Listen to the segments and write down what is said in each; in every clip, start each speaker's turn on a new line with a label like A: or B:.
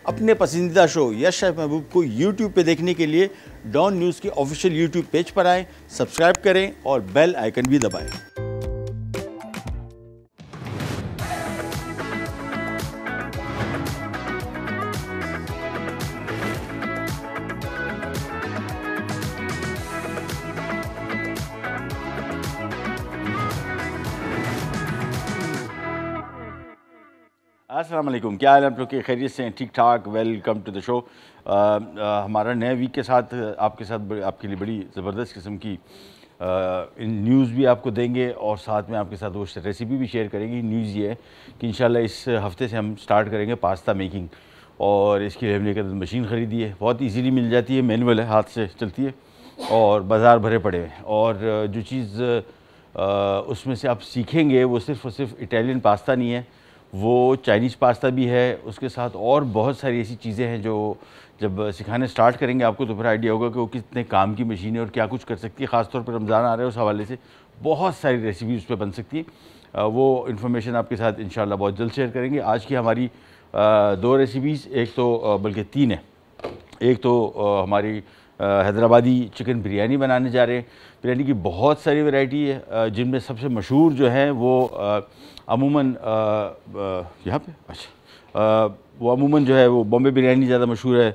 A: अपने पसंदीदा show yes chef महबूब को यूट्यूब पे देखने के लिए डॉन न्यूज़ के ऑफिशियल यूट्यूब पेज पर आएँ, सब्सक्राइब करें और बेल आइकन भी दबाएं। अस्सलाम वालेकुम, क्या हाल है आप लोग के? खैरियत से हैं? ठीक ठाक। Welcome to the show. हमारा नए वीक के साथ आपके लिए बड़ी ज़बरदस्त किस्म की इन न्यूज़ भी आपको देंगे और साथ में आपके साथ वो रेसिपी भी शेयर करेंगे। न्यूज़ ये है कि इंशाल्लाह इस हफ़्ते से हम स्टार्ट करेंगे पास्ता मेकिंग, और इसके लिए हमने एक मशीन ख़रीदी है। बहुत ईजीली मिल जाती है, मैनुअल है, हाथ से चलती है और बाज़ार भरे पड़े हैं। और जो चीज़ उसमें से आप सीखेंगे वो सिर्फ़ और सिर्फ इटालियन पास्ता नहीं है, वो चाइनीज़ पास्ता भी है। उसके साथ और बहुत सारी ऐसी चीज़ें हैं जो जब सिखाने स्टार्ट करेंगे आपको तो फिर आइडिया होगा कि वो कितने काम की मशीन है और क्या कुछ कर सकती है। ख़ासतौर पर रमज़ान आ रहा है, उस हवाले से बहुत सारी रेसिपी उस पर बन सकती है। वो इन्फॉर्मेशन आपके साथ इंशाल्लाह बहुत जल्द शेयर करेंगे। आज की हमारी दो रेसिपीज़, एक तो बल्कि तीन है। एक तो हमारी हैदराबादी चिकन बिरयानी बनाने जा रहे हैं। बिरयानी की बहुत सारी वैरायटी है, जिनमें सबसे मशहूर जो है वो अमूमन यहाँ पे वो अमूमन जो है वो बॉम्बे बिरयानी ज़्यादा मशहूर है।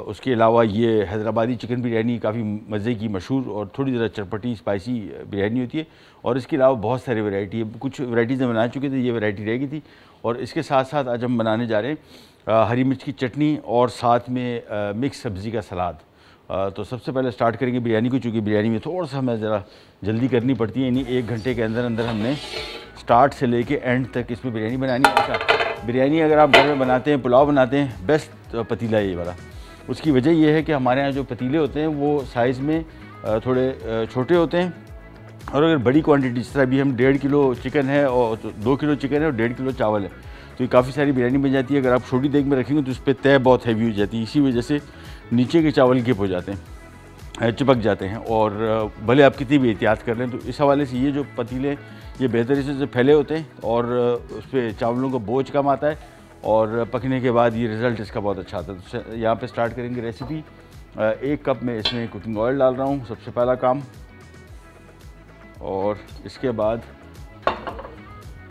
A: उसके अलावा ये हैदराबादी चिकन बिरयानी काफ़ी मज़े की, मशहूर और थोड़ी ज़रा चटपटी स्पाइसी बिरयानी होती है। और इसके अलावा बहुत सारी वैरायटी है। कुछ वैराइटीज़ बना चुके थे, ये वैरायटी रह गई थी। और इसके साथ साथ आज हम बनाने जा रहे हैं हरी मिर्च की चटनी और साथ में मिक्स सब्ज़ी का सलाद। तो सबसे पहले स्टार्ट करेंगे बिरयानी को, चूँकि बिरयानी में थोड़ा सा हमें ज़रा जल्दी करनी पड़ती है, यानी 1 घंटे के अंदर अंदर हमने स्टार्ट से लेके एंड तक इसमें बिरयानी बनानी है। अच्छा, बिरयानी अगर आप घर में बनाते हैं, पुलाव बनाते हैं, बेस्ट पतीला है ये वाला। उसकी वजह यह है कि हमारे यहाँ जो पतीले होते हैं वो साइज़ में थोड़े छोटे होते हैं। और अगर बड़ी क्वांटिटी, जिस तरह भी हम 1.5 किलो चिकन है और 2 किलो चिकन है और 1.5 किलो चावल है, तो ये काफ़ी सारी बिरयानी बन जाती है। अगर आप छोटी देग में रखेंगे तो उस पर तय बहुत हैवी हो जाती है। इसी वजह से नीचे के चावल गिप हो जाते हैं, चिपक जाते हैं, और भले आप कितनी भी एहतियात कर लें। तो इस हवाले से ये जो पतीले ये बेहतर से फैले होते हैं और उस पर चावलों का बोझ कम आता है और पकने के बाद ये रिज़ल्ट इसका बहुत अच्छा आता है। तो यहाँ पे स्टार्ट करेंगे रेसिपी। 1 कप में इसमें कुकिंग ऑयल डाल रहा हूँ, सबसे पहला काम। और इसके बाद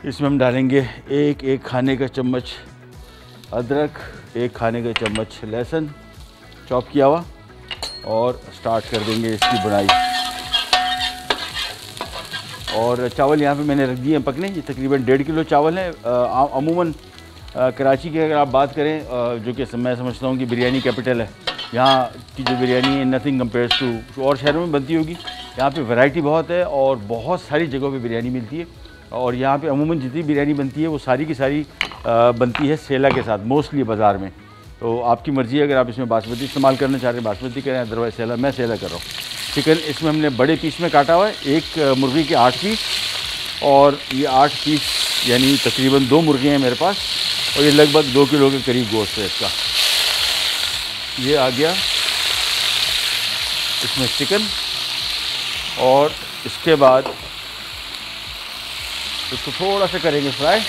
A: इसमें हम डालेंगे एक खाने का चम्मच अदरक, 1 खाने का चम्मच लहसुन चॉप किया हुआ, और स्टार्ट कर देंगे इसकी बुनाई। और चावल यहाँ पे मैंने रख दिए हैं पकने। ये तकरीबन 1.5 किलो चावल है। अमूमन कराची की अगर आप बात करें, जो कि मैं समझता हूँ कि बिरयानी कैपिटल है, यहाँ की जो बिरयानी है नथिंग कंपेयर्स टू और शहरों में बनती होगी। यहाँ पे वैरायटी बहुत है और बहुत सारी जगहों पे बिरयानी मिलती है। और यहाँ पे अमूमन जितनी बिरयानी बनती है वो सारी की सारी बनती है सेला के साथ, मोस्टली बाज़ार में। तो आपकी मर्ज़ी है, अगर आप इसमें बासमती इस्तेमाल करना चाह रहे हैं बासमती करें, अदरवाइज सेला। मैं सेला कर रहा हूँ। चिकन इसमें हमने बड़े पीस में काटा हुआ है, 1 मुर्गी के 8 पीस, और ये 8 पीस यानी तकरीबन 2 मुर्गियाँ हैं मेरे पास, और ये लगभग 2 किलो के करीब गोश्त है इसका। ये आ गया इसमें चिकन, और इसके बाद इसको थोड़ा सा करेंगे फ्राई,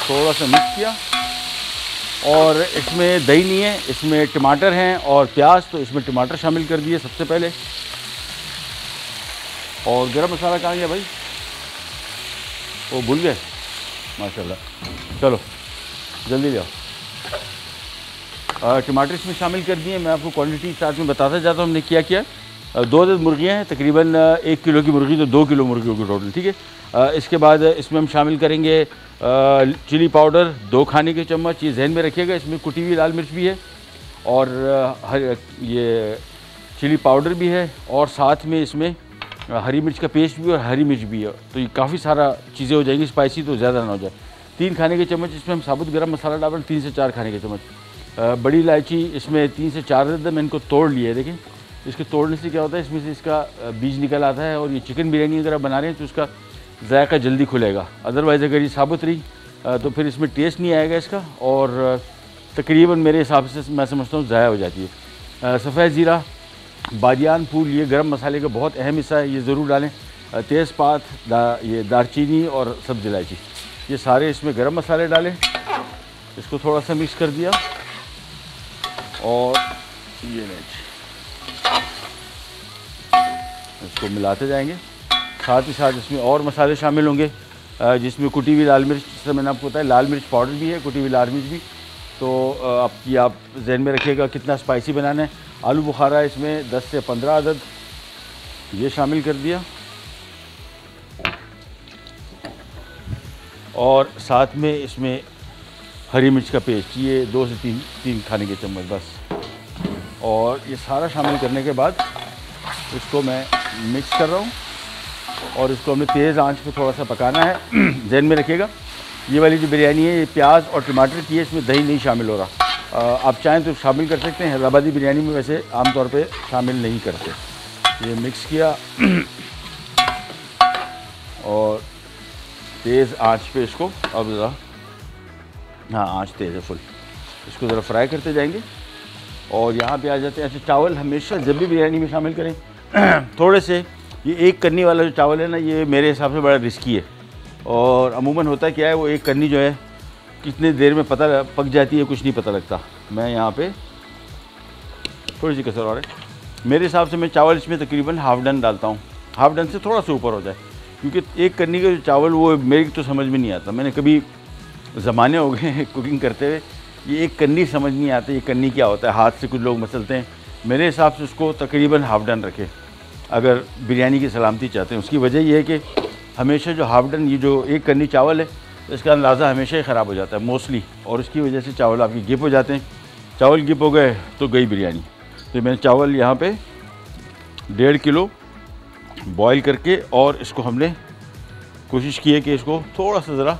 A: थोड़ा सा मिक्स किया। और इसमें दही नहीं है, इसमें टमाटर हैं और प्याज, तो इसमें टमाटर शामिल कर दिए सबसे पहले। और गरम मसाला कहाँ गया भाई? वो भूल गए, माशाल्लाह। चलो जल्दी ले आओ। टमाटर इसमें शामिल कर दिए। मैं आपको क्वांटिटी साथ में बताता जाता हूँ हमने क्या किया। 2 अदद मुर्गियाँ हैं, तकरीबन 1 किलो की मुर्गी तो 2 किलो मुर्गियों की टोटल, ठीक है। इसके बाद इसमें हम शामिल करेंगे चिली पाउडर 2 खाने के चम्मच। ये जहन में रखिएगा, इसमें कुटी हुई लाल मिर्च भी है और ये चिली पाउडर भी है, और साथ में इसमें हरी मिर्च का पेस्ट भी और हरी मिर्च भी है। तो ये काफ़ी सारा चीज़ें हो जाएंगी, स्पाइसी तो ज़्यादा ना हो जाए। 3 खाने के चम्मच इसमें हम साबुत गरम मसाला डाल रहे हैं, 3 से 4 खाने के चम्मच। बड़ी इलायची इसमें 3 से 4 अदद मैंने इनको तोड़ लिया है। देखें, इसके तोड़ने से क्या होता है, इसमें से इसका बीज निकल आता है, और ये चिकन बिरयानी अगर आप बना रहे हैं तो उसका जायका जल्दी खुलेगा। अदरवाइज़ अगर ये साबुत रही तो फिर इसमें टेस्ट नहीं आएगा इसका, और तकरीबन मेरे हिसाब से मैं समझता हूँ ज़ाया हो जाती है। सफ़ेद ज़ीरा, बादियान फूल, ये गरम मसाले का बहुत अहम हिस्सा है, ये ज़रूर डालें। तेज़पात, ये दारचीनी और सब्ज़ इलायची, ये सारे इसमें गरम मसाले डाले, इसको थोड़ा सा मिक्स कर दिया और ये इसको मिलाते जाएंगे। साथ ही साथ इसमें और मसाले शामिल होंगे, जिसमें कुटी हुई लाल मिर्च, जैसे मैंने आपको बताया लाल मिर्च पाउडर भी है, कुटी हुई लाल मिर्च भी। तो आप जहन में रखिएगा कितना स्पाइसी बनाना है। आलू बुखारा इसमें 10 से 15 अदद ये शामिल कर दिया और साथ में इसमें हरी मिर्च का पेस्ट, ये 2 से 3 खाने के चम्मच बस। और ये सारा शामिल करने के बाद इसको मैं मिक्स कर रहा हूँ और इसको हमने तेज़ आंच पे थोड़ा सा पकाना है। जहन में रखिएगा ये वाली जो बिरयानी है ये प्याज और टमाटर की है, इसमें दही नहीं शामिल हो रहा। आप चाहें तो शामिल कर सकते हैं, हैदराबादी बिरयानी में वैसे आमतौर पे शामिल नहीं करते। ये मिक्स किया और तेज़ आंच पे इसको अब ज़रा, हाँ आंच तेज़ है फुल, इसको ज़रा फ्राई करते जाएंगे। और यहाँ पे आ जाते हैं। अच्छा, चावल हमेशा जब भी बिरयानी में शामिल करें थोड़े से, ये एक कन्नी वाला जो चावल है ना, ये मेरे हिसाब से बड़ा रिस्की है। और अमूमन होता क्या है, वो एक कन्नी जो है कितने देर में पता पक जाती है कुछ नहीं पता लगता। मैं यहाँ पे थोड़ी सी कसर और है, मेरे हिसाब से मैं चावल इसमें तकरीबन हाफ डन डालता हूँ, हाफ डन से थोड़ा सा ऊपर हो जाए, क्योंकि एक कन्नी का जो चावल वो मेरी तो समझ में नहीं आता। मैंने कभी ज़माने हो गए कुकिंग करते हुए, ये एक कन्नी समझ नहीं आता ये कन्नी क्या होता है। हाथ से कुछ लोग मसलते हैं, मेरे हिसाब से उसको तकरीबन हाफ डन रखें अगर बिरयानी की सलामती चाहते हैं। उसकी वजह यह है कि हमेशा जो हाफ डन, ये जो एक कन्नी चावल है, इसका अंदाज़ा हमेशा ही ख़राब हो जाता है मोस्टली, और उसकी वजह से चावल आपकी गिप हो जाते हैं। चावल गिप हो गए तो गई बिरयानी। तो मैंने चावल यहाँ पे 1.5 किलो बॉईल करके, और इसको हमने कोशिश की है कि इसको थोड़ा सा ज़रा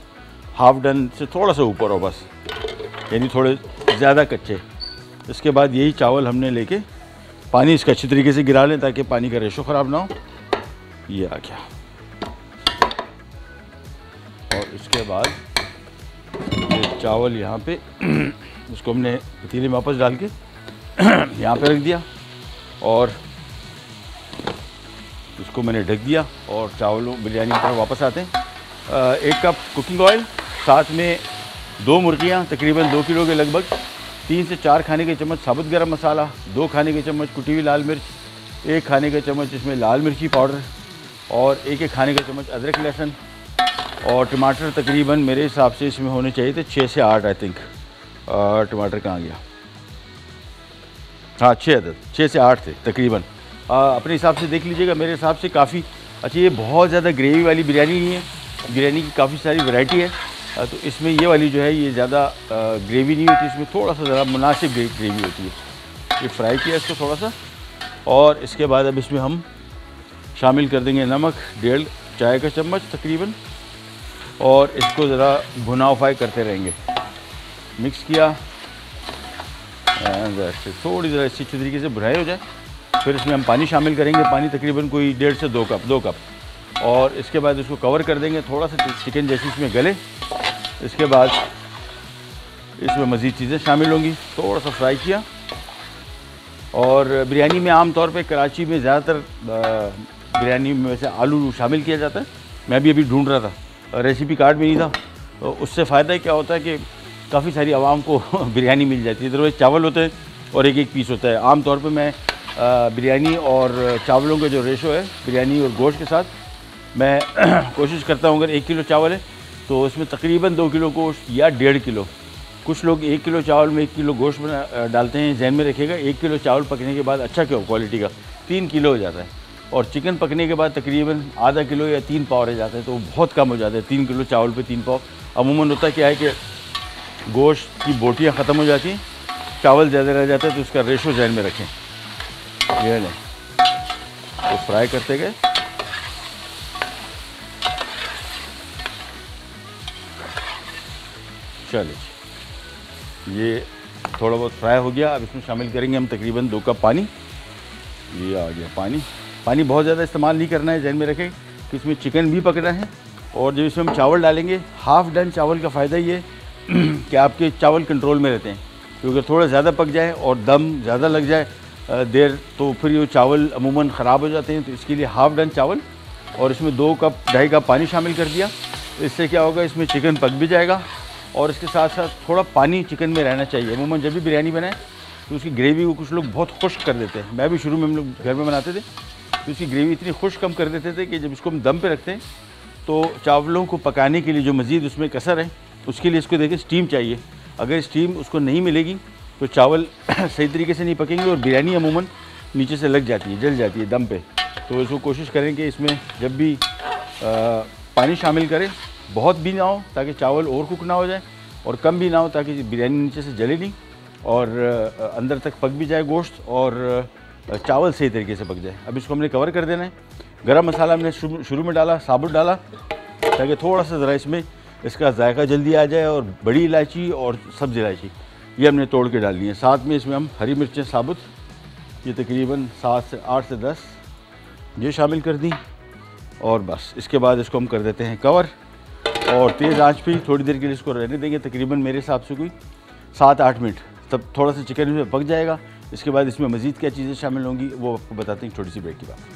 A: हाफ डन से थोड़ा सा ऊपर हो बस, यानी थोड़े ज़्यादा कच्चे। इसके बाद यही चावल हमने लेके पानी इसका अच्छी तरीके से गिरा लें ताकि पानी का रेशो ख़राब ना हो। ये आ गया। और इसके बाद ये चावल यहाँ पे इसको हमने पतीले में वापस डाल के यहाँ पे रख दिया और इसको मैंने ढक दिया। और चावलों बिरयानी की तरफ वापस आते हैं। 1 कप कुकिंग ऑयल, साथ में 2 मुर्गियाँ तकरीबन 2 किलो के लगभग, 3 से 4 खाने के चम्मच साबुत गरम मसाला, 2 खाने के चम्मच कुटी हुई लाल मिर्च, 1 खाने का चम्मच इसमें लाल मिर्ची पाउडर, और 1 खाने का चम्मच अदरक लहसुन, और टमाटर तकरीबन मेरे हिसाब से इसमें होने चाहिए थे 6 से 8 आई थिंक। टमाटर कहाँ गया, हाँ 6 अदद, 6 से 8 थे तकरीबन। अपने हिसाब से देख लीजिएगा, मेरे हिसाब से काफ़ी अच्छा। ये बहुत ज़्यादा ग्रेवी वाली बिरयानी नहीं है, बिरयानी की काफ़ी सारी वैरायटी है, तो इसमें ये वाली जो है ये ज़्यादा ग्रेवी नहीं होती, इसमें थोड़ा सा ज़रा मुनासिब ग्रेवी होती है। ये फ्राई किया इसको थोड़ा सा, और इसके बाद अब इसमें हम शामिल कर देंगे नमक 1.5 चाय का चम्मच तकरीबन, और इसको ज़रा भुनाव फ्राई करते रहेंगे। मिक्स किया, थोड़ी ज़रा अच्छी तरीके से भुनाई हो जाए, फिर इसमें हम पानी शामिल करेंगे। पानी तकरीबन कोई 1.5 से 2 कप, और इसके बाद इसको कवर कर देंगे, थोड़ा सा चिकन जैसी इसमें गले। इसके बाद इसमें मज़ीद चीज़ें शामिल होंगी। थोड़ा सा फ्राई किया, और बिरयानी में आम तौर पे कराची में ज़्यादातर बिरयानी में वैसे आलू शामिल किया जाता है। मैं भी अभी ढूंढ रहा था, रेसिपी कार्ड में नहीं था, तो उससे फ़ायदा क्या होता है कि काफ़ी सारी आवाम को बिरयानी मिल जाती है। अदरवाइज़ चावल होते हैं और एक पीस होता है। आम तौर पे मैं बिरयानी और चावलों का जो रेशो है बिरयानी और गोश्त के साथ, मैं कोशिश करता हूँ अगर 1 किलो चावल है तो उसमें तकरीबन 2 किलो गोश्त या 1.5 किलो। कुछ लोग 1 किलो चावल में 1 किलो गोश्त डालते हैं। जहन में रखिएगा 1 किलो चावल पकने के बाद अच्छा क्वालिटी का 3 किलो हो जाता है, और चिकन पकने के बाद तकरीबन आधा किलो या 3 पाव रह जाता है, तो बहुत कम हो जाता है। 3 किलो चावल पे 3 पाव। अमूमन होता क्या है कि गोश्त की बोटियाँ ख़त्म हो जाती हैं, चावल ज़्यादा रह जाता है, तो उसका रेशो जहन में रखें। ये नहीं तो फ्राई करते गए। चलिए, ये थोड़ा बहुत फ्राई हो गया। अब इसमें शामिल करेंगे हम तकरीबन 2 कप पानी। ये आ गया पानी। पानी बहुत ज़्यादा इस्तेमाल नहीं करना है, जहन में रखें कि इसमें चिकन भी पकना है। और जब इसमें हम चावल डालेंगे, हाफ़ डन चावल का फ़ायदा ये कि आपके चावल कंट्रोल में रहते हैं, क्योंकि थोड़ा ज़्यादा पक जाए और दम ज़्यादा लग जाए देर, तो फिर ये चावल अमूमन ख़राब हो जाते हैं। तो इसके लिए हाफ़ डन चावल, और इसमें 2 कप 2.5 कप पानी शामिल कर दिया। इससे क्या होगा, इसमें चिकन पक भी जाएगा और इसके साथ साथ थोड़ा पानी चिकन में रहना चाहिए। अमूमन जब भी बिरयानी बनाए तो उसकी ग्रेवी को कुछ लोग बहुत खुश्क कर देते हैं। मैं भी शुरू में हम लोग घर में बनाते थे तो उसकी ग्रेवी इतनी खुश्क कम कर देते थे कि जब इसको हम दम पे रखते हैं तो चावलों को पकाने के लिए जो मज़ीद उसमें कसर है उसके लिए इसको देखिए स्टीम चाहिए। अगर स्टीम उसको नहीं मिलेगी तो चावल सही तरीके से नहीं पकेंगे और बिरयानी अमूमन नीचे से लग जाती है, जल जाती है दम पे। तो इसको कोशिश करें कि इसमें जब भी पानी शामिल करें, बहुत भी ना हो ताकि चावल ओवर कुक ना हो जाए और कम भी ना हो ताकि बिरयानी नीचे से जले नहीं और अंदर तक पक भी जाए गोश्त और चावल सही तरीके से पक जाए। अब इसको हमने कवर कर देना है। गरम मसाला हमने शुरू में डाला, साबुत डाला ताकि थोड़ा सा ज़रा इसमें इसका जायका जल्दी आ जाए, और बड़ी इलायची और सब्ज़ इलायची ये हमने तोड़ के डालनी है। साथ में इसमें हम हरी मिर्चें साबुत, ये तकरीबन 8 से 10 ये शामिल कर दी और बस इसके बाद इसको हम कर देते हैं कवर और तेज़ आंच पे थोड़ी देर के लिए इसको रहने देंगे, तकरीबन मेरे हिसाब से कोई 7-8 मिनट। तब थोड़ा सा चिकन में पक जाएगा। इसके बाद इसमें मज़ीद क्या चीज़ें शामिल होंगी वो आपको बताते हैं छोटी सी ब्रेक के बाद।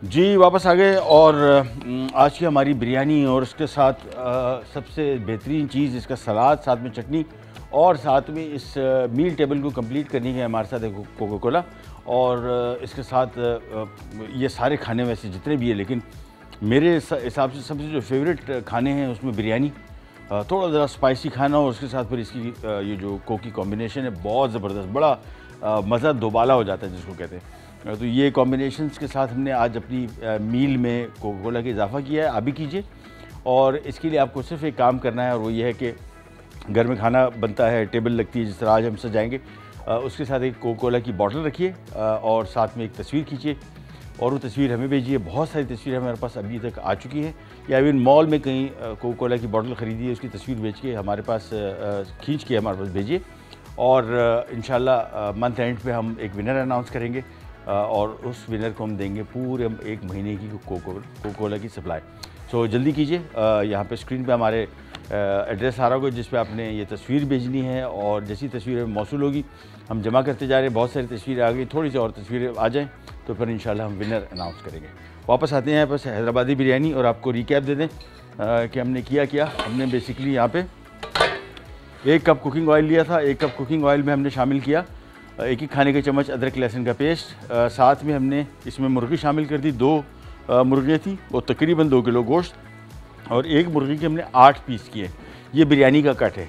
A: जी वापस आ गए और आज की हमारी बिरयानी और उसके साथ सबसे बेहतरीन चीज़ इसका सलाद, साथ में चटनी और साथ में इस मील टेबल को कंप्लीट करने के हमारे साथ है कोका कोला। और इसके साथ ये सारे खाने वैसे जितने भी है, लेकिन मेरे हिसाब से सबसे जो फेवरेट खाने हैं उसमें बिरयानी, थोड़ा ज़रा स्पाइसी खाना और उसके साथ फिर इसकी ये जो कोकी कॉम्बिनेशन है बहुत ज़बरदस्त, बड़ा मज़ा दोबाला हो जाता है जिसको कहते हैं। तो ये कॉम्बिनेशंस के साथ हमने आज अपनी मील में कोका कोला का इजाफ़ा किया है। आप भी कीजिए और इसके लिए आपको सिर्फ एक काम करना है और वो ये है कि घर में खाना बनता है, टेबल लगती है जिस तरह आज हम सजाएंगे, उसके साथ एक कोका कोला की बॉटल रखिए और साथ में एक तस्वीर खींचिए और वो तस्वीर हमें भेजिए। बहुत सारी तस्वीरें हमारे पास अभी तक आ चुकी हैं, या इवन मॉल में कहीं कोका कोला की बॉटल ख़रीदी है उसकी तस्वीर भेज के हमारे पास खींच के हमारे पास भेजिए और इंशाल्लाह मंथ एंड पे हम एक विनर अनाउंस करेंगे और उस विनर को हम देंगे पूरे 1 महीने की कोका कोला की सप्लाई। सो जल्दी कीजिए। यहाँ पे स्क्रीन पे हमारे एड्रेस आ रहा होगा जिस पे आपने ये तस्वीर भेजनी है और जैसी तस्वीर मौसूल होगी हम जमा करते जा रहे हैं। बहुत सारी तस्वीरें आ गई, थोड़ी सी और तस्वीरें आ जाएँ तो फिर इंशाल्लाह हम विनर अनाउंस करेंगे। वापस आते हैं यहाँ पर हैदराबादी बिरयानी और आपको रिकैप दे दें कि हमने किया। हमने बेसिकली यहाँ पे 1 कप कुकिंग ऑयल लिया था। 1 कप कुकिंग ऑयल में हमने शामिल किया 1 खाने के चम्मच अदरक लहसुन का पेस्ट। साथ में हमने इसमें मुर्गी शामिल कर दी, 2 मुर्गियाँ थी वो तकरीबन 2 किलो गोश्त और 1 मुर्गी के हमने 8 पीस किए। ये बिरयानी का कट है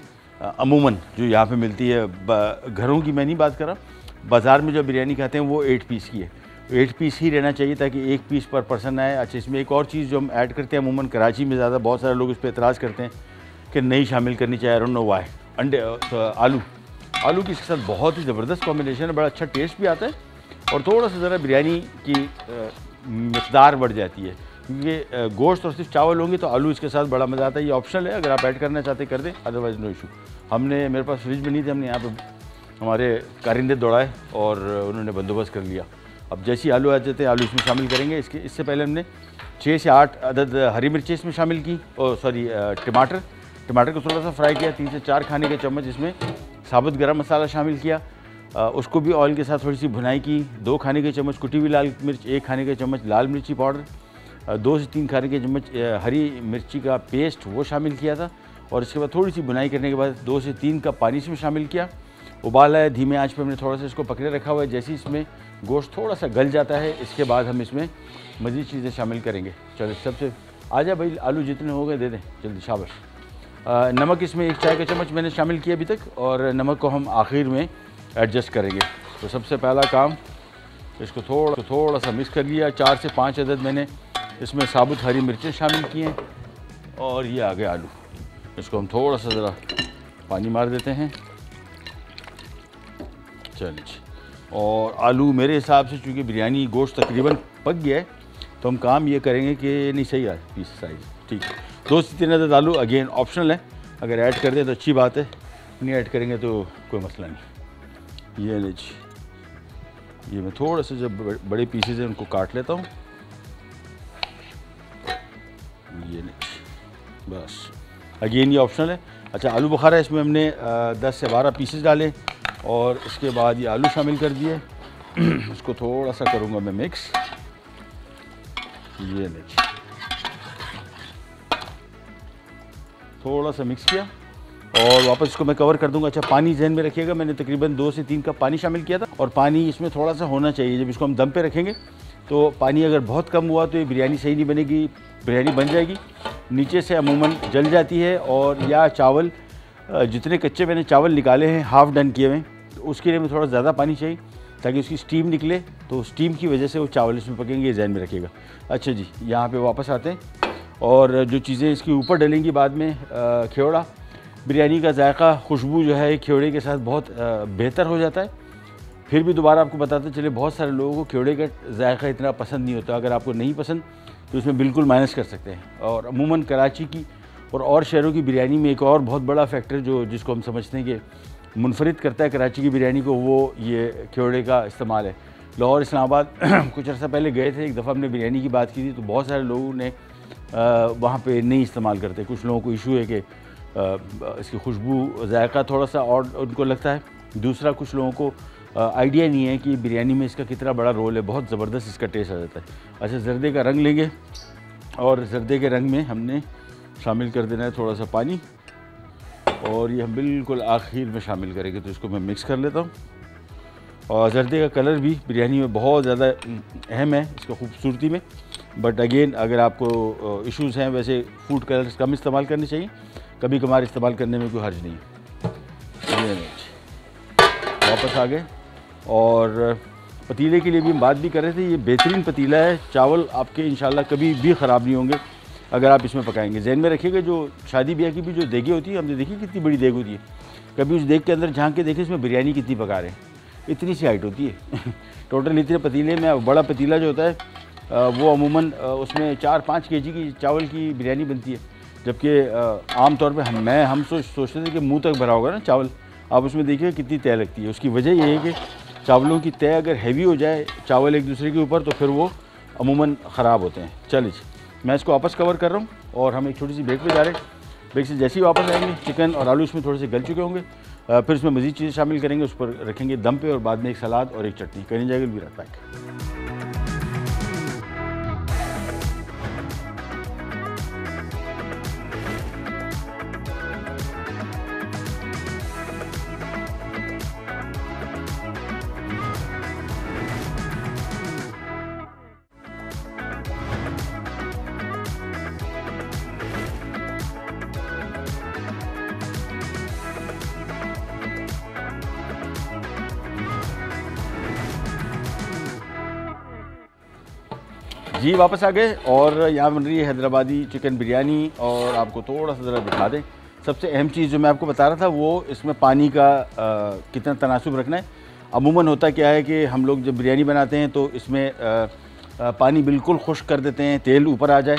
A: अमूमन जो यहाँ पे मिलती है, घरों की मैं नहीं बात कर रहा, बाज़ार में जो बिरयानी खाते हैं वो 8 पीस की है। 8 पीस ही रहना चाहिए ताकि 1 पीस पर पर्सन आए। अच्छा, इसमें एक और चीज़ जो हम ऐड करते हैं अमूमन कराची में ज़्यादा, बहुत सारे लोग इस पर एतराज़ करते हैं कि नहीं शामिल करनी चाहिए, आई डोंट नो व्हाई, अंडे आलू की इसके साथ बहुत ही ज़बरदस्त कॉम्बिनेशन है, बड़ा अच्छा टेस्ट भी आता है और थोड़ा सा ज़रा बिरयानी की मिक़दार बढ़ जाती है क्योंकि गोश्त और सिर्फ चावल होंगे तो आलू इसके साथ बड़ा मज़ा आता है। ये ऑप्शनल है, अगर आप ऐड करना चाहते कर दें, अदरवाइज़ नो इशू। हमने मेरे पास फ्रिज में नहीं थे, हमने यहाँ पे हमारे कारिंदे दौड़ाए और उन्होंने बंदोबस्त कर लिया। अब जैसे ही आलू आ जाते हैं आलू इसमें शामिल करेंगे। इससे पहले हमने 6 से 8 अदद हरी मिर्चें इसमें शामिल की और टमाटर को थोड़ा सा फ्राई किया। 3 से 4 खाने के चम्मच इसमें साबुत गरम मसाला शामिल किया, उसको भी ऑयल के साथ थोड़ी सी भुनाई की। 2 खाने के चम्मच कुटी हुई लाल मिर्च, 1 खाने के चम्मच लाल मिर्ची पाउडर, 2 से 3 खाने के चम्मच हरी मिर्ची का पेस्ट वो शामिल किया था और इसके बाद थोड़ी सी भुनाई करने के बाद 2 से 3 कप पानी इसमें शामिल किया। उबाला है, धीमे आंच पे हमने थोड़ा सा इसको पकड़े रखा हुआ है। जैसे ही इसमें गोश्त थोड़ा सा गल जाता है इसके बाद हम इसमें मज़ीद चीज़ें शामिल करेंगे। चलो सबसे आ जाए भाई, आलू जितने हो गए दे दें जल्दी, शाबाश। नमक इसमें 1 चाय का चम्मच मैंने शामिल किया अभी तक और नमक को हम आखिर में एडजस्ट करेंगे। तो सबसे पहला काम, इसको थोड़ा सा मिक्स कर लिया। 4 से 5 अदद मैंने इसमें साबुत हरी मिर्चें शामिल की हैं और ये आ गए आलू। इसको हम थोड़ा सा ज़रा पानी मार देते हैं, चलिए। और आलू मेरे हिसाब से, चूँकि बिरयानी गोश्त तकरीबन पक गया है, तो हम काम ये करेंगे कि नहीं सही है पीस साइज, ठीक है। 2 से 3 अदद आलू अगेन ऑप्शनल है, अगर ऐड कर दें तो अच्छी बात है, नहीं ऐड करेंगे तो कोई मसला नहीं। ये लीजिए, ये मैं थोड़ा सा जब बड़े पीसेज हैं उनको काट लेता हूँ। ये लीजिए, बस अगेन ये ऑप्शनल है। अच्छा, आलू बुखारा इसमें हमने 10 से 12 पीसेज डाले और इसके बाद ये आलू शामिल कर दिए। इसको थोड़ा सा करूँगा मैं मिक्स। ये लीजिए, थोड़ा सा मिक्स किया और वापस इसको मैं कवर कर दूंगा। अच्छा, पानी जहन में रखिएगा, मैंने तकरीबन 2 से 3 कप पानी शामिल किया था और पानी इसमें थोड़ा सा होना चाहिए। जब इसको हम दम पे रखेंगे तो पानी अगर बहुत कम हुआ तो ये बिरयानी सही नहीं बनेगी, बिरयानी बन जाएगी, नीचे से अमूमन जल जाती है। और या चावल, जितने कच्चे मैंने चावल निकाले हैं हाफ़ डन किए हुए, तो उसके लिए हमें थोड़ा ज़्यादा पानी चाहिए ताकि उसकी स्टीम निकले, तो स्टीम की वजह से वो चावल इसमें पकेंगे, ये जहन में रखिएगा। अच्छा जी, यहाँ पे वापस आते हैं और जो चीज़ें इसके ऊपर डलेंगी बाद में, ख्योड़ा, बिरयानी का जायका, खुशबू जो है ख्योड़े के साथ बहुत बेहतर हो जाता है। फिर भी दोबारा आपको बताते चले, बहुत सारे लोगों को ख्योड़े का जायका इतना पसंद नहीं होता। अगर आपको नहीं पसंद तो उसमें बिल्कुल माइनस कर सकते हैं। और अमूमन कराची की और शहरों की बिरयानी में एक और बहुत बड़ा फैक्टर जिसको हम समझते हैं कि मुनफरिद करता है कराची की बिरयानी को, वो ये ख्योड़े का इस्तेमाल है। लाहौर, इस्लामाबाद कुछ अर्सा पहले गए थे, एक दफ़ा हमने बिरयानी की बात की थी, तो बहुत सारे लोगों ने वहाँ पे नहीं इस्तेमाल करते। कुछ लोगों को इशू है कि इसकी खुशबू, जायका थोड़ा सा और उनको लगता है। दूसरा, कुछ लोगों को आइडिया नहीं है कि बिरयानी में इसका कितना बड़ा रोल है, बहुत ज़बरदस्त इसका टेस्ट आ जाता है। अच्छा, जर्दे का रंग लेंगे और जर्दे के रंग में हमने शामिल कर देना है थोड़ा सा पानी, और ये हम बिल्कुल आखिर में शामिल करेंगे। तो इसको मैं मिक्स कर लेता हूँ। और जर्दे का कलर भी बिरयानी में बहुत ज़्यादा अहम है इसका खूबसूरती में, बट अगेन अगर आपको इश्यूज़ हैं, वैसे फूड कलर्स कम इस्तेमाल करने चाहिए, कभी कभार इस्तेमाल करने में कोई हर्ज नहीं है। ये वापस आ गए और पतीले के लिए भी हम बात भी कर रहे थे। ये बेहतरीन पतीला है, चावल आपके इंशाल्लाह कभी भी ख़राब नहीं होंगे अगर आप इसमें पकाएंगे। जहन में रखिएगा, जो शादी ब्याह की भी जो देगें होती है, हमने देखी कितनी बड़ी देग होती है, कभी उस देग के अंदर झांक के देखें इसमें बिरयानी कितनी पका रहे हैं, इतनी सी हाइट होती है। टोटल इतने पतीले में, बड़ा पतीला जो होता है वो अमूमन उसमें 4-5 केजी की चावल की बिरयानी बनती है, जबकि आम तौर पे हम सोचते थे कि मुंह तक भरा होगा ना चावल। आप उसमें देखिए कितनी तय लगती है। उसकी वजह ये है कि चावलों की तय अगर हैवी हो जाए चावल एक दूसरे के ऊपर, तो फिर वो अमूमन ख़राब होते हैं। चलिए, मैं इसको वापस कवर कर रहा हूँ और हम एक छोटी सी ब्रेक पे जा रहे हैं। ब्रेक से जैसे ही वापस आएंगे, चिकन और आलू इसमें थोड़े से गल चुके होंगे, फिर इसमें मज़ीद चीज़ें शामिल करेंगे, उस पर रखेंगे दम पे, और बाद में एक सलाद और एक चटनी करी जाएगी। Will be right back. जी, वापस आ गए और यहाँ बन रही है हैदराबादी चिकन बिरयानी। और आपको थोड़ा सा ज़रा दिखा दें, सबसे अहम चीज़ जो मैं आपको बता रहा था वो इसमें पानी का कितना तनासुब रखना है। अमूमन होता क्या है कि हम लोग जब बिरयानी बनाते हैं तो इसमें पानी बिल्कुल खुश्क कर देते हैं, तेल ऊपर आ जाए,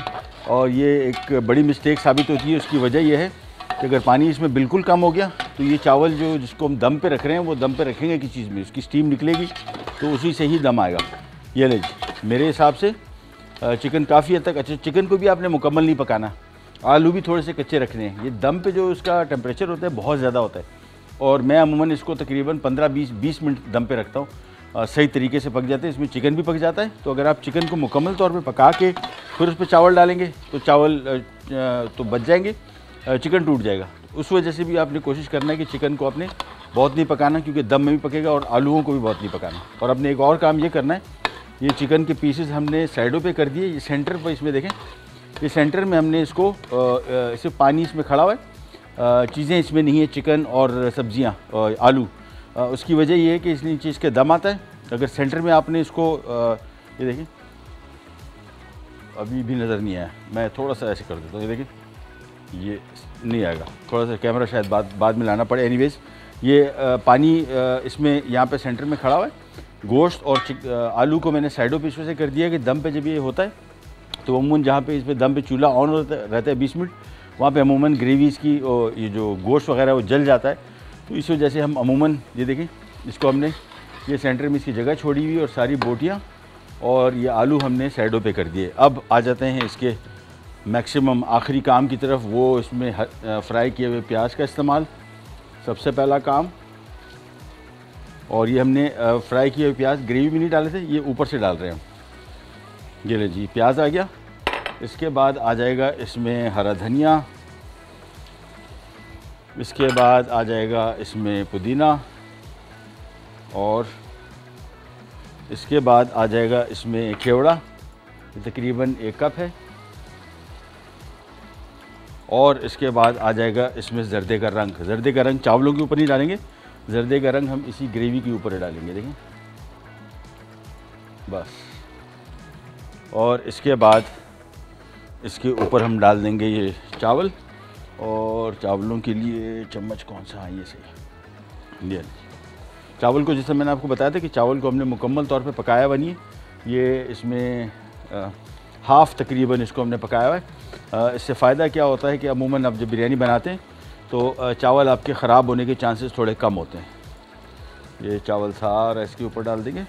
A: और ये एक बड़ी मिस्टेक साबित होती है। उसकी वजह यह है कि अगर पानी इसमें बिल्कुल कम हो गया तो ये चावल जिसको हम दम पे रख रहे हैं, वो दम पे रखेंगे किस चीज़ में, उसकी स्टीम निकलेगी तो उसी से ही दम आएगा। ये लीजिए, मेरे हिसाब से चिकन काफ़ी हद तक अच्छा। चिकन को भी आपने मुकम्मल नहीं पकाना, आलू भी थोड़े से कच्चे रखने हैं। ये दम पे जो उसका टेम्परेचर होता है बहुत ज़्यादा होता है, और मैं अमूमन इसको तकरीबन 15-20 मिनट दम पे रखता हूँ, सही तरीके से पक जाते हैं। इसमें चिकन भी पक जाता है। तो अगर आप चिकन को मुकम्मल तौर पे पका के फिर उस पर चावल डालेंगे तो चावल तो बच जाएंगे, चिकन टूट जाएगा। उस वजह से भी आपने कोशिश करना है कि चिकन को आपने बहुत नहीं पकाना, क्योंकि दम में भी पकेगा, और आलूओं को भी बहुत नहीं पकाना। और आपने एक और काम ये करना है, ये चिकन के पीसेस हमने साइडों पे कर दिए, ये सेंटर पर इसमें देखें, ये सेंटर में हमने इसको इसे पानी इसमें खड़ा हुआ है, चीज़ें इसमें नहीं है, चिकन और सब्जियां, आलू। उसकी वजह ये है कि इस नीचे इसके दम आता है। अगर सेंटर में आपने इसको ये देखें, अभी भी नज़र नहीं आया, मैं थोड़ा सा ऐसे कर देता हूँ, ये देखें, ये नहीं आएगा, थोड़ा सा कैमरा शायद बाद में लाना पड़े। एनीवेज़, ये पानी इसमें यहाँ पे सेंटर में खड़ा हुआ है। गोश्त और आलू को मैंने साइडों पे इसमें से कर दिया कि दम पे जब ये होता है तो अमूमन जहाँ पे इस पर दम पे चूल्हा ऑन रहता है 20 मिनट, वहाँ पे अमूमन ग्रेवीज़ की और ये जो गोश्त वगैरह वो जल जाता है। तो इस वजह से हम अमूमन ये देखें, इसको हमने ये सेंटर में इसकी जगह छोड़ी हुई और सारी बोटियाँ और ये आलू हमने साइडों पे कर दिए। अब आ जाते हैं इसके मैक्सिमम आखिरी काम की तरफ, वो इसमें फ्राई किए हुए प्याज का इस्तेमाल सबसे पहला काम। और ये हमने फ्राई किए हुए प्याज ग्रेवी में नहीं डाले थे, ये ऊपर से डाल रहे हैं हम। ये ले जी, प्याज आ गया। इसके बाद आ जाएगा इसमें हरा धनिया, इसके बाद आ जाएगा इसमें पुदीना, और इसके बाद आ जाएगा इसमें केवड़ा, तकरीबन 1 कप है। और इसके बाद आ जाएगा इसमें जर्दे का रंग। जर्दे का रंग चावलों के ऊपर नहीं डालेंगे, जर्दे का रंग हम इसी ग्रेवी के ऊपर डालेंगे, देखें बस। और इसके बाद इसके ऊपर हम डाल देंगे ये चावल, और चावलों के लिए चम्मच कौन सा है, ये सही। ये चावल को, जैसे मैंने आपको बताया था कि चावल को हमने मुकम्मल तौर पे पकाया हुआ नहीं है, ये इसमें हाफ़ तकरीबन इसको हमने पकाया हुआ है। इससे फ़ायदा क्या होता है कि अमूमन आप जब बिरयानी बनाते हैं तो चावल आपके ख़राब होने के चांसेस थोड़े कम होते हैं। ये चावल सारा इसके ऊपर डाल देंगे।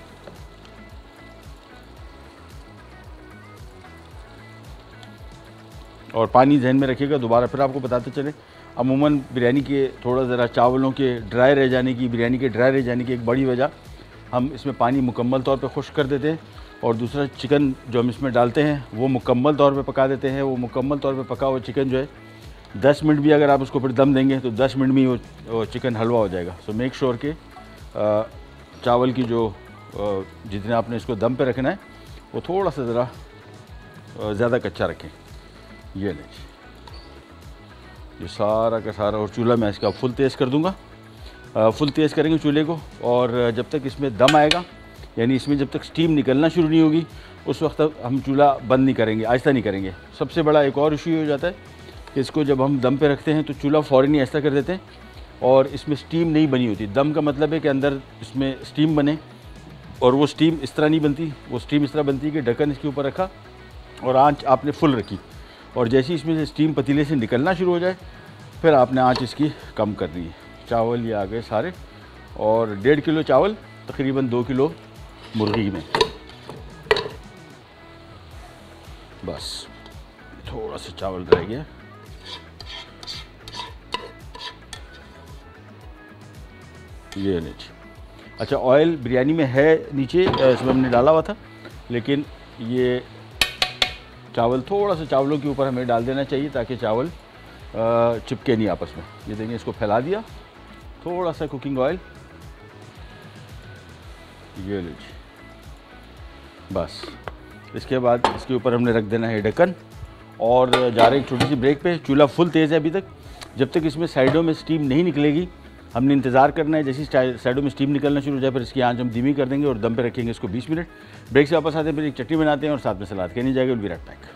A: और पानी जहन में रखिएगा, दोबारा फिर आपको बताते चले, अमूमन बिरयानी के थोड़ा ज़रा चावलों के ड्राई रह जाने की, बिरयानी के ड्राई रह जाने की एक बड़ी वजह, हम इसमें पानी मुकम्मल तौर पे खुश्क कर देते हैं। और दूसरा, चिकन जो हम इसमें डालते हैं वो मुकम्मल तौर पे पका देते हैं। वो मुकम्मल तौर पे पका हुआ चिकन जो है 10 मिनट भी अगर आप उसको फिर दम देंगे तो 10 मिनट में ही वो चिकन हलवा हो जाएगा। सो मेक श्योर के चावल की जो जितने आपने इसको दम पे रखना है वो थोड़ा सा ज़रा ज़्यादा कच्चा रखें। ये ले ये सारा का सारा, और चूल्हा मैं इसका फुल तेज़ कर दूँगा। फुल तेज़ करेंगे चूल्हे को, और जब तक इसमें दम आएगा, यानी इसमें जब तक स्टीम निकलना शुरू नहीं होगी, उस वक्त तक हम चूल्हा बंद नहीं करेंगे, आहिस्ता नहीं करेंगे। सबसे बड़ा एक और इशू हो जाता है कि इसको जब हम दम पे रखते हैं तो चूल्हा फ़ौरन ही आहिस्ता कर देते हैं और इसमें स्टीम नहीं बनी होती। दम का मतलब है कि अंदर इसमें स्टीम बने, और वो स्टीम इस तरह नहीं बनती। वो स्टीम इस तरह बनती है कि ढक्कन इसके ऊपर रखा और आँच आपने फुल रखी, और जैसे ही इसमें से स्टीम पतीले से निकलना शुरू हो जाए फिर आपने आँच इसकी कम करनी है। चावल ये आ गए सारे, और 1.5 किलो चावल तकरीबन 2 किलो मुर्गी में। बस थोड़ा सा चावल रह गया। ये नीचे, अच्छा ऑयल बिरयानी में है नीचे, इसमें हमने डाला हुआ था, लेकिन ये चावल थोड़ा सा चावलों के ऊपर हमें डाल देना चाहिए ताकि चावल चिपके नहीं आपस में। ये देंगे, इसको फैला दिया, थोड़ा सा कुकिंग ऑयल, ये लीजिए बस। इसके बाद इसके ऊपर हमने रख देना है ढक्कन, और जा रहे एक छोटी सी ब्रेक पे। चूल्हा फुल तेज़ है अभी तक। जब तक इसमें साइडों में स्टीम नहीं निकलेगी हमने इंतज़ार करना है। जैसे साइडों में स्टीम निकलना शुरू हो जाए फिर इसकी आंच हम धीमी कर देंगे और दम पे रखेंगे इसको 20 मिनट। ब्रेक से वापस आते हैं, फिर एक चटनी बनाते हैं और साथ में सलाद कहनी जाएगा। Will be right back.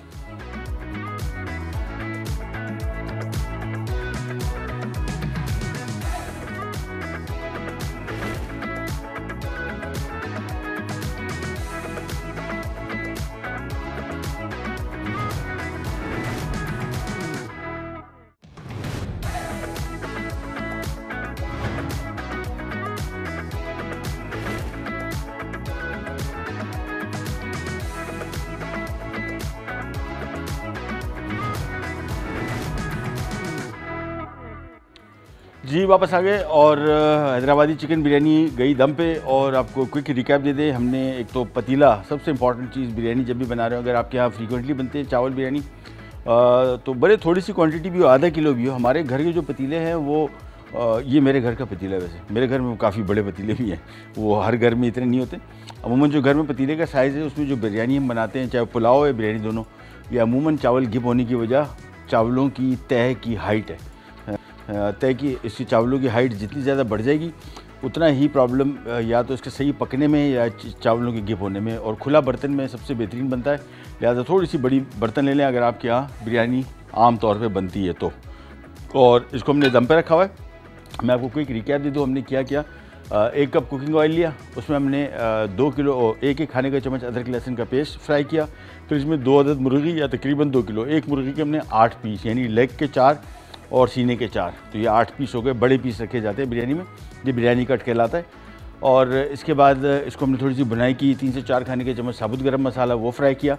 A: जी वापस आ गए, और हैदराबादी चिकन बिरयानी गई दम पे। और आपको क्विक रिकैप दे दे, हमने एक तो पतीला, सबसे इंपॉर्टेंट चीज़ बिरयानी जब भी बना रहे हो, अगर आपके यहाँ फ्रीक्वेंटली बनते हैं चावल बिरयानी तो बड़े थोड़ी सी क्वांटिटी भी हो, आधा किलो भी हो। हमारे घर के जो पतीले हैं वो ये मेरे घर का पतीला है। वैसे मेरे घर में काफ़ी बड़े पतीले भी हैं, वो हर घर में इतने नहीं होते। अमूमन जो घर में पतीले का साइज़ है उसमें जो बिरयानी हम बनाते हैं, चाहे पुलाव या बिरयानी दोनों, ये अमूमन चावल गिप होने की वजह चावलों की तह की हाइट है। तय कि इसकी चावलों की हाइट जितनी ज़्यादा बढ़ जाएगी उतना ही प्रॉब्लम या तो इसके सही पकने में या चावलों के गिप होने में। और खुला बर्तन में सबसे बेहतरीन बनता है, लिहाजा थोड़ी सी बड़ी बर्तन ले लें अगर आपके यहाँ बिरयानी आम तौर पे बनती है तो। और इसको हमने दम पे रखा हुआ है। मैं आपको क्विक रिकैप दे दूँ हमने क्या किया। 1 कप कुकिंग ऑयल लिया, उसमें हमने 2 किलो 1 खाने का चम्मच अदरक लहसुन का पेस्ट फ्राई किया। फिर इसमें 2 अदद मुर्गी या तकरीबन 2 किलो, एक मुर्गी के हमने 8 पीस यानी लेग के 4 और सीने के 4, तो ये 8 पीस हो गए। बड़े पीस रखे जाते हैं बिरयानी में, ये बिरयानी कट कहलाता है। और इसके बाद इसको हमने थोड़ी सी बुनाई की, 3 से 4 खाने के चम्मच साबुत गरम मसाला वो फ्राई किया।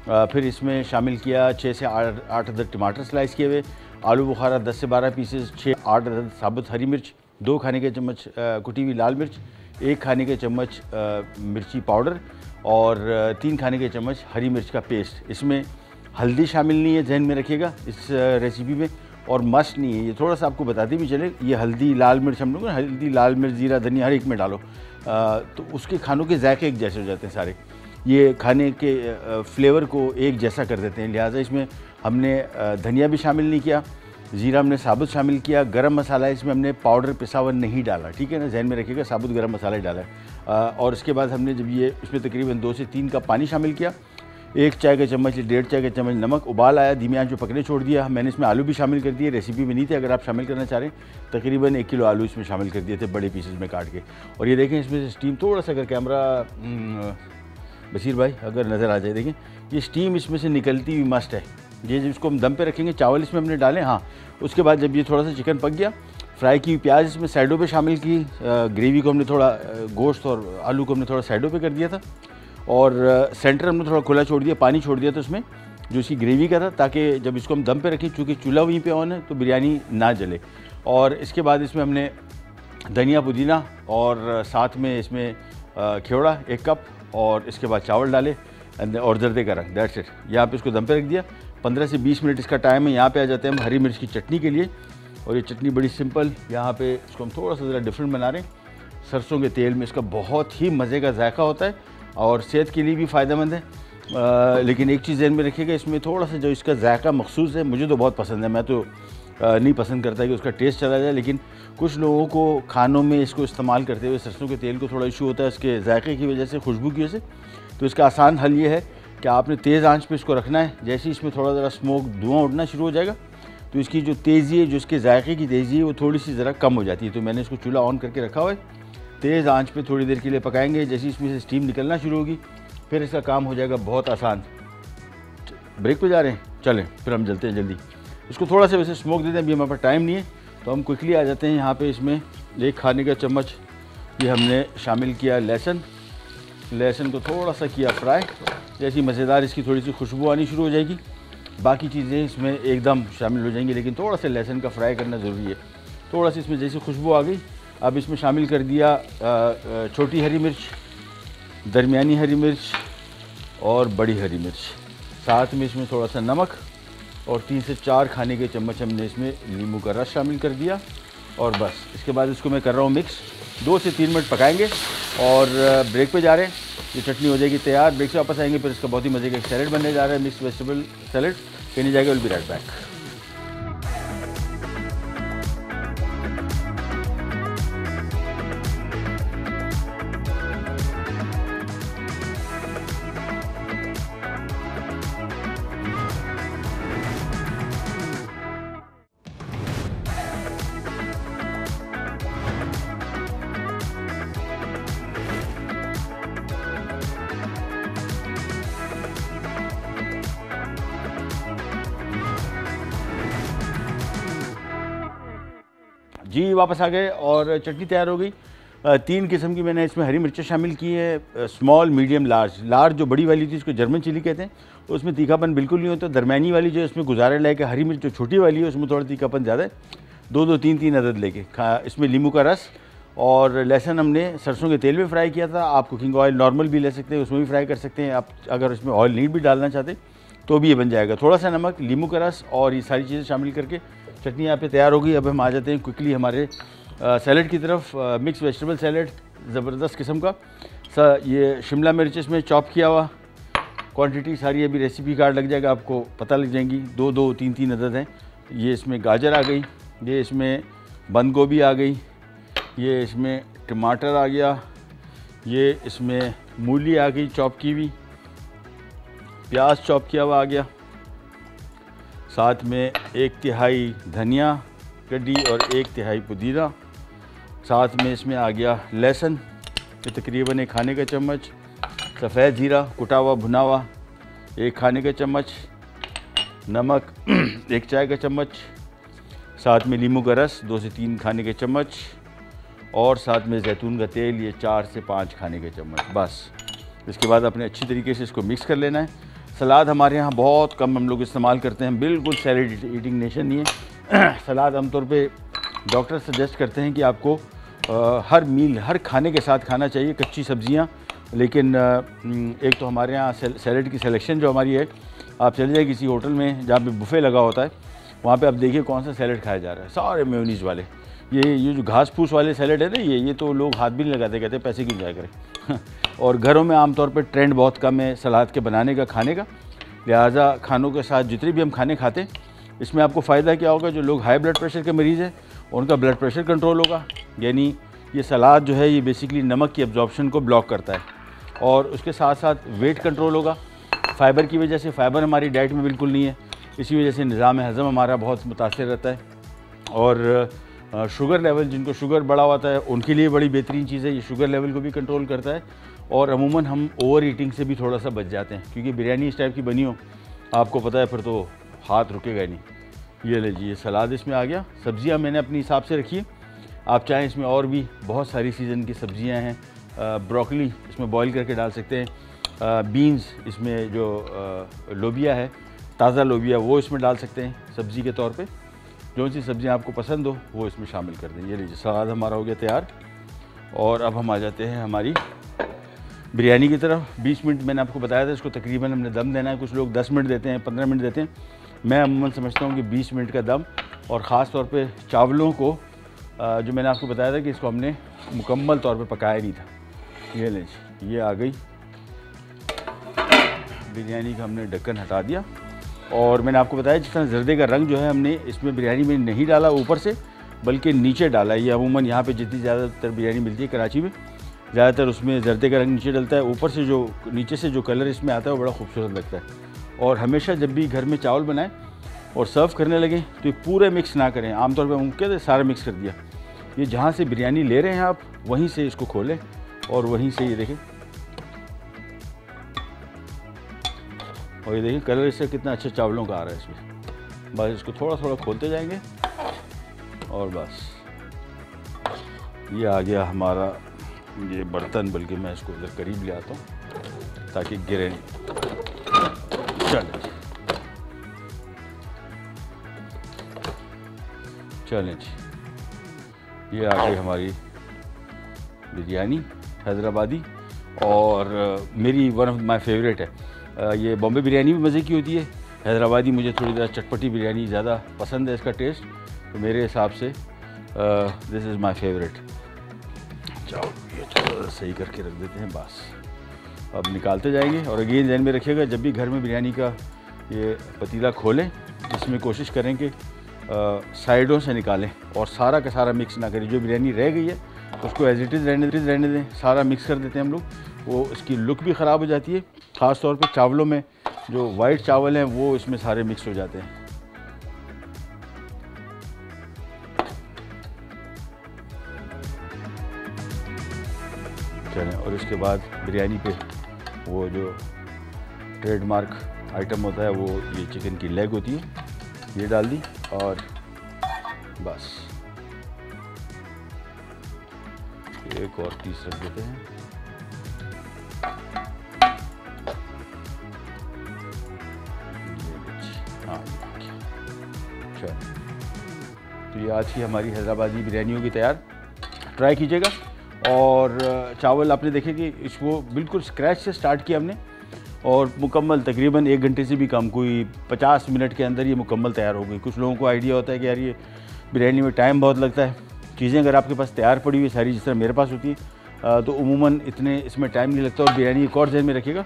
A: फिर इसमें शामिल किया 6 से 8 अदद टमाटर स्लाइस किए हुए, आलू बुखारा 10 से 12 पीसेस, 6-8 अदद साबुत हरी मिर्च, 2 खाने के चम्मच कुटी हुई लाल मिर्च, 1 खाने के चम्मच मिर्ची पाउडर और 3 खाने के चम्मच हरी मिर्च का पेस्ट। इसमें हल्दी शामिल नहीं है, जहन में रखिएगा इस रेसिपी में, और मस्ट नहीं है। ये थोड़ा सा आपको बताते भी चले, ये हल्दी लाल मिर्च हम लोग हल्दी लाल मिर्च ज़ीरा धनिया हर एक में डालो तो उसके खानों के जायके एक जैसे हो जाते हैं सारे, ये खाने के फ्लेवर को एक जैसा कर देते हैं। लिहाजा इसमें हमने धनिया भी शामिल नहीं किया, ज़ीरा हमने साबुत शामिल किया, गरम मसाला इसमें हमने पाउडर पिसा हुआ नहीं डाला, ठीक है ना, जहन में रखिएगा, साबुत गरम मसाला ही डाला है। और इसके बाद हमने जब ये इसमें तकरीबन 2 से 3 कप पानी शामिल किया, 1 चाय का चम्मच 1.5 चाय का चम्मच नमक, उबाल आया, धीमी आंच पे पकने छोड़ दिया। मैंने इसमें आलू भी शामिल कर दिए, रेसिपी में नहीं थे, अगर आप शामिल करना चाह रहे हैं तकरीबन 1 किलो आलू इसमें शामिल कर दिए थे बड़े पीसेस में काट के। और ये देखें इसमें से स्टीम थोड़ा सा, अगर कैमरा बशीर भाई अगर नज़र आ जाए, देखें ये स्टीम इसमें से निकलती हुई मस्ट है। ये जब इसको हम दम पे रखेंगे, चावल इसमें हमने डालें, हाँ उसके बाद जब ये थोड़ा सा चिकन पक गया, फ्राई की प्याज इसमें साइडों पे शामिल की, ग्रेवी को हमने थोड़ा गोश्त और आलू को हमने थोड़ा साइडों पे कर दिया था, और सेंटर हमने थोड़ा खुला छोड़ दिया, पानी छोड़ दिया था उसमें जो इसकी ग्रेवी का था, ताकि जब इसको हम दम पे रखें, चूँकि चूल्हा वहीं पे ऑन है तो बिरयानी ना जले। और इसके बाद इसमें हमने धनिया पुदीना और साथ में इसमें खेवड़ा 1 कप और इसके बाद चावल डाले और जर्दे का रंग, दैट्स इट। यहाँ पे इसको दम पे रख दिया, 15 से 20 मिनट इसका टाइम है। यहाँ पे आ जाते हैं हम हरी मिर्च की चटनी के लिए, और ये चटनी बड़ी सिंपल, यहाँ पे इसको हम थोड़ा सा ज़रा डिफरेंट बना रहे हैं। सरसों के तेल में इसका बहुत ही मज़े का जायका होता है और सेहत के लिए भी फ़ायदेमंद है। लेकिन एक चीज़ ध्यान में रखिएगा, इसमें थोड़ा सा जो इसका जायका मखसूस है, मुझे तो बहुत पसंद है, मैं तो नहीं पसंद करता कि उसका टेस्ट चला जाए, लेकिन कुछ लोगों को खानों में इसको इस्तेमाल करते हुए सरसों के तेल को थोड़ा इशू होता है इसके जायके की वजह से, खुशबू की वजह से। तो इसका आसान हल ये है कि आपने तेज़ आंच पे इसको रखना है। जैसे ही इसमें थोड़ा ज़रा स्मोक धुआं उठना शुरू हो जाएगा तो इसकी जो तेज़ी है, जो इसके जायके की तेज़ी है, वो थोड़ी सी ज़रा कम हो जाती है। तो मैंने इसको चूल्हा ऑन करके रखा हुआ है, तेज़ आंच पे थोड़ी देर के लिए पकाएंगे। जैसे इसमें से स्टीम निकलना शुरू होगी फिर इसका काम हो जाएगा बहुत आसान। ब्रेक पे जा रहे हैं, चलें फिर हम चलते हैं जल्दी। इसको थोड़ा सा वैसे स्मोक देते हैं, अभी हमारे पास टाइम नहीं है तो हम क्विकली आ जाते हैं। यहाँ पे इसमें 1 खाने का चम्मच ये हमने शामिल किया लहसुन को थोड़ा सा किया फ्राई, जैसी मज़ेदार इसकी थोड़ी सी खुशबू आनी शुरू हो जाएगी, बाकी चीज़ें इसमें एकदम शामिल हो जाएंगी, लेकिन थोड़ा सा लहसुन का फ्राई करना ज़रूरी है। थोड़ा सा इसमें जैसी खुशबू आ गई, अब इसमें शामिल कर दिया छोटी हरी मिर्च, दरमियानी हरी मिर्च और बड़ी हरी मिर्च, साथ में इसमें थोड़ा सा नमक और 3 से 4 खाने के चम्मच हमने इसमें नींबू का रस शामिल कर दिया। और बस इसके बाद इसको मैं कर रहा हूँ मिक्स, 2 से 3 मिनट पकाएंगे और ब्रेक पे जा रहे हैं। ये चटनी हो जाएगी तैयार, ब्रेक से वापस आएंगे, फिर इसका बहुत ही मज़े का एक सैलेड बनने जा रहा है, मिक्स वेजिटेबल सैलेड। कहने जाएगा, विल बी राइट बैक। जी वापस आ गए और चटनी तैयार हो गई। 3 किस्म की मैंने इसमें हरी मिर्चें शामिल की है, स्मॉल मीडियम लार्ज जो बड़ी वाली थी इसको जर्मन चिली कहते हैं, उसमें तीखापन बिल्कुल नहीं होता। दरमियानी वाली जो इसमें गुजारा लेके हरी मिर्च जो छोटी वाली है उसमें थोड़ा तीखापन ज़्यादा है, 2-2 3-3 अदद लेके इसमें नींबू का रस और लहसुन हमने सरसों के तेल में फ्राई किया था। आप कुकिंग ऑयल नॉर्मल भी ले सकते हैं, उसमें भी फ्राई कर सकते हैं। आप अगर इसमें ऑयल नीट भी डालना चाहते तो भी ये बन जाएगा। थोड़ा सा नमक, नींबू का रस और ये सारी चीज़ें शामिल करके चटनी यहाँ पे तैयार हो गई। अब हम आ जाते हैं क्विकली हमारे सैलेड की तरफ। मिक्स वेजिटेबल सैलेड ज़बरदस्त किस्म का। ये शिमला मिर्च इसमें चॉप किया हुआ, क्वांटिटी सारी अभी रेसिपी कार्ड लग जाएगा, आपको पता लग जाएंगी, 2-2 3-3 अदद हैं। ये इसमें गाजर आ गई, ये इसमें बंद गोभी आ गई, ये इसमें टमाटर आ गया, ये इसमें मूली आ गई चॉप की हुई, प्याज चॉप किया हुआ आ गया, साथ में 1/3 धनिया कड्डी और 1/3 पुदीना साथ में इसमें आ गया लहसुन, ये तकरीबन 1 खाने का चम्मच, सफ़ेद ज़ीरा कुटा हुआ भुना हुआ 1 खाने का चम्मच, नमक 1 चाय का चम्मच, साथ में नींबू का रस 2 से 3 खाने के चम्मच, और साथ में जैतून का तेल ये 4 से 5 खाने के चम्मच। बस इसके बाद अपने अच्छी तरीके से इसको मिक्स कर लेना है। सलाद हमारे यहाँ बहुत कम हम लोग इस्तेमाल करते हैं, बिल्कुल सैलेड ईटिंग नेशन नहीं है। सलाद आमतौर पे डॉक्टर सजेस्ट करते हैं कि आपको हर मील, हर खाने के साथ खाना चाहिए कच्ची सब्जियाँ, लेकिन एक तो हमारे यहाँ सैलेड की सिलेक्शन जो हमारी है, आप चले जाए किसी होटल में जहाँ पे बुफ़े लगा होता है, वहाँ पे आप देखिए कौन सा सैलेड खाया जा रहा है, सारे मेयोनीज़ वाले। ये जो घास फूस वाले सैलेड है ना, ये तो लोग हाथ भी नहीं लगाते, कहते पैसे क्यों जाया करें। और घरों में आमतौर पर ट्रेंड बहुत कम है सलाद के बनाने का, खाने का, लिहाजा खानों के साथ जितने भी हम खाने खाते हैं, इसमें आपको फ़ायदा क्या होगा, जो लोग हाई ब्लड प्रेशर के मरीज़ हैं उनका ब्लड प्रेशर कंट्रोल होगा। यानी ये सलाद जो है ये बेसिकली नमक की एब्जॉर्प्शन को ब्लॉक करता है, और उसके साथ साथ वेट कंट्रोल होगा। फ़ाइबर की वजह से, फ़ाइबर हमारी डाइट में बिल्कुल नहीं है, इसी वजह से निज़ाम हज़म हमारा बहुत मुतासर रहता है। और शुगर लेवल, जिनको शुगर बड़ा होता है उनके लिए बड़ी बेहतरीन चीज़ है, ये शुगर लेवल को भी कंट्रोल करता है। और अमूमन हम ओवर ईटिंग से भी थोड़ा सा बच जाते हैं, क्योंकि बिरयानी इस टाइप की बनी हो, आपको पता है फिर तो हाथ रुकेगा ही नहीं। ये लीजिए सलाद इसमें आ गया। सब्जियां मैंने अपने हिसाब से रखी है, आप चाहें इसमें और भी बहुत सारी सीज़न की सब्जियां हैं। ब्रोकली इसमें बॉईल करके डाल सकते हैं, बीन्स इसमें जो लोबिया है, ताज़ा लोबिया, वो इसमें डाल सकते हैं सब्ज़ी के तौर पे। जो सी सब्ज़ियाँ आपको पसंद हो वो इसमें शामिल कर दें। ये लीजिए सलाद हमारा हो गया तैयार, और अब हम आ जाते हैं हमारी बिरयानी की तरफ। 20 मिनट मैंने आपको बताया था इसको तकरीबन हमने दम देना है। कुछ लोग 10 मिनट देते हैं, 15 मिनट देते हैं, मैं अमूमन समझता हूँ कि 20 मिनट का दम। और ख़ास तौर पे चावलों को जो मैंने आपको बताया था कि इसको हमने मुकम्मल तौर पे पकाया नहीं था। ये लीजिए ये आ गई बिरयानी का, हमने ढक्कन हटा दिया। और मैंने आपको बताया जिस तरह जर्दे का रंग जो है हमने इसमें बिरयानी में नहीं डाला ऊपर से, बल्कि नीचे डाला। ये अमूमन यहाँ पे जितनी ज़्यादातर बिरयानी मिलती है कराची में, ज़्यादातर उसमें जर्दे का रंग नीचे डलता है, ऊपर से जो नीचे से जो कलर इसमें आता है वो बड़ा खूबसूरत लगता है। और हमेशा जब भी घर में चावल बनाएं और सर्व करने लगे तो ये पूरे मिक्स ना करें। आमतौर पर मुमकिन है सारा मिक्स कर दिया। ये जहाँ से बिरयानी ले रहे हैं आप वहीं से इसको खोलें और वहीं से ये देखें, और ये देखिए कलर इससे कितना अच्छा चावलों का आ रहा है इसमें। बस इसको थोड़ा थोड़ा खोलते जाएंगे और बस ये आ गया हमारा ये बर्तन। बल्कि मैं इसको इधर करीब ले आता हूँ ताकि गिरे नहीं। चलें जी, ये आ गई हमारी बिरयानी हैदराबादी, और मेरी वन ऑफ माय फेवरेट है। ये बॉम्बे बिरयानी भी मज़े की होती है, हैदराबादी मुझे थोड़ी ज़्यादा चटपटी बिरयानी ज़्यादा पसंद है इसका टेस्ट, तो मेरे हिसाब से दिस इज़ माय फेवरेट। चलो ये थोड़ा सही करके रख देते हैं, बस अब निकालते जाएंगे। और अगेन ध्यान में रखिएगा जब भी घर में बिरयानी का ये पतीला खोलें, इसमें कोशिश करें कि साइडों से निकालें और सारा का सारा मिक्स ना करें। जो बिरयानी रह गई है उसको एज इट इज़ रहने दें, सारा मिक्स कर देते हैं हम लोग, वो इसकी लुक भी ख़राब हो जाती है। ख़ास तौर पे चावलों में जो वाइट चावल हैं वो इसमें सारे मिक्स हो जाते हैं। चलें, और इसके बाद बिरयानी पे वो जो ट्रेडमार्क आइटम होता है वो ये चिकन की लेग होती है, ये डाल दी और बस एक और पीस रख देते हैं। हाँ चलो, तो ये आज की हमारी हैदराबादी बिरयानी होगी तैयार, ट्राई कीजिएगा। और चावल आपने देखे कि इसको बिल्कुल स्क्रैच से स्टार्ट किया हमने, और मुकम्मल तकरीबन 1 घंटे से भी कम, कोई 50 मिनट के अंदर ये मुकम्मल तैयार हो गई। कुछ लोगों को आइडिया होता है कि यार ये बिरयानी में टाइम बहुत लगता है। चीज़ें अगर आपके पास तैयार पड़ी हुई सारी जिस तरह मेरे पास होती है तो उमूमन इतने इसमें टाइम नहीं लगता। और बिरयानी एक और ज़हन में रखिएगा,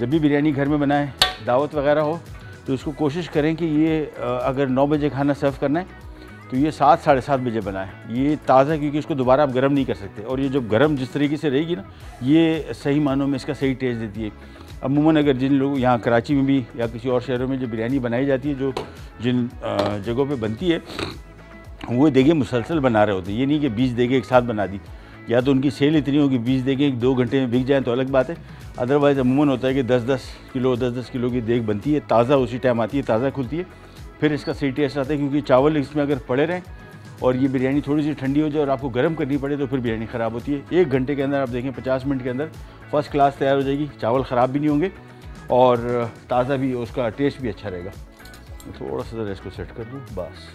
A: जब भी बिरयानी घर में बनाएं, दावत वगैरह हो, तो इसको कोशिश करें कि ये अगर 9 बजे खाना सर्व करना है तो ये 7 साढ़े 7 बजे बनाएं। ये ताज़ा, क्योंकि इसको दोबारा आप गर्म नहीं कर सकते, और ये जब गर्म जिस तरीके से रहेगी ना, ये सही मानों में इसका सही टेस्ट देती है। अमूमन अगर जिन लोग यहाँ कराची में भी या किसी और शहरों में जो बिरयानी बनाई जाती है, जो जिन जगहों पे बनती है, वो देगे मुसलसल बना रहे होते हैं। ये नहीं कि 20 देगे एक साथ बना दी, या तो उनकी सेल इतनी होगी 20 देगे 2 घंटे में बिक जाए तो अलग बात है। अदरवाइज़ अमूमन होता है कि 10-10 किलो 10-10 किलो की देग बनती है, ताज़ा उसी टाइम आती है, ताज़ा खुलती है, फिर इसका सही टेस्ट आता है। क्योंकि चावल इसमें अगर पड़े रहें और ये बिरयानी थोड़ी सी ठंडी हो जाए और आपको गर्म करनी पड़े तो फिर बिरयानी ख़राब होती है। 1 घंटे के अंदर आप देखें 50 मिनट के अंदर फ़र्स्ट क्लास तैयार हो जाएगी, चावल ख़राब भी नहीं होंगे और ताज़ा भी, उसका टेस्ट भी अच्छा रहेगा। थोड़ा सा ज़रा इसको सेट कर दूँ बस,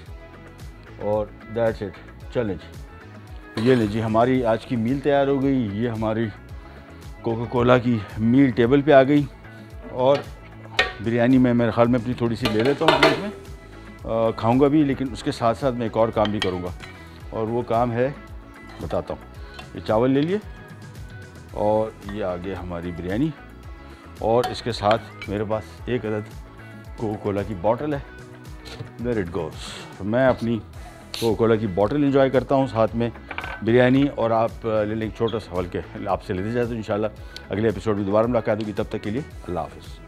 A: और दैट्स इट। चलें जी, ये लीजिए हमारी आज की मील तैयार हो गई। ये हमारी कोका कोला की मील टेबल पे आ गई और बिरयानी में मेरे ख्याल में अपनी थोड़ी सी ले लेता हूँ प्लेट में, खाऊंगा भी, लेकिन उसके साथ साथ मैं एक और काम भी करूँगा और वो काम है, बताता हूँ। ये चावल ले लिए और ये आ गया हमारी बिरयानी, और इसके साथ मेरे पास एक अदद कोका कोला की बॉटल है। There it goes. मैं अपनी कोका कोला की बॉटल एंजॉय करता हूँ, साथ में बिरयानी, और आप ले लें एक छोटा सा हल्के आपसे लेते जाते हैं। इंशाल्लाह अगले एपिसोड में दोबारा मुलाकात होगी, तब तक के लिए अल्लाह हाफ़िज़।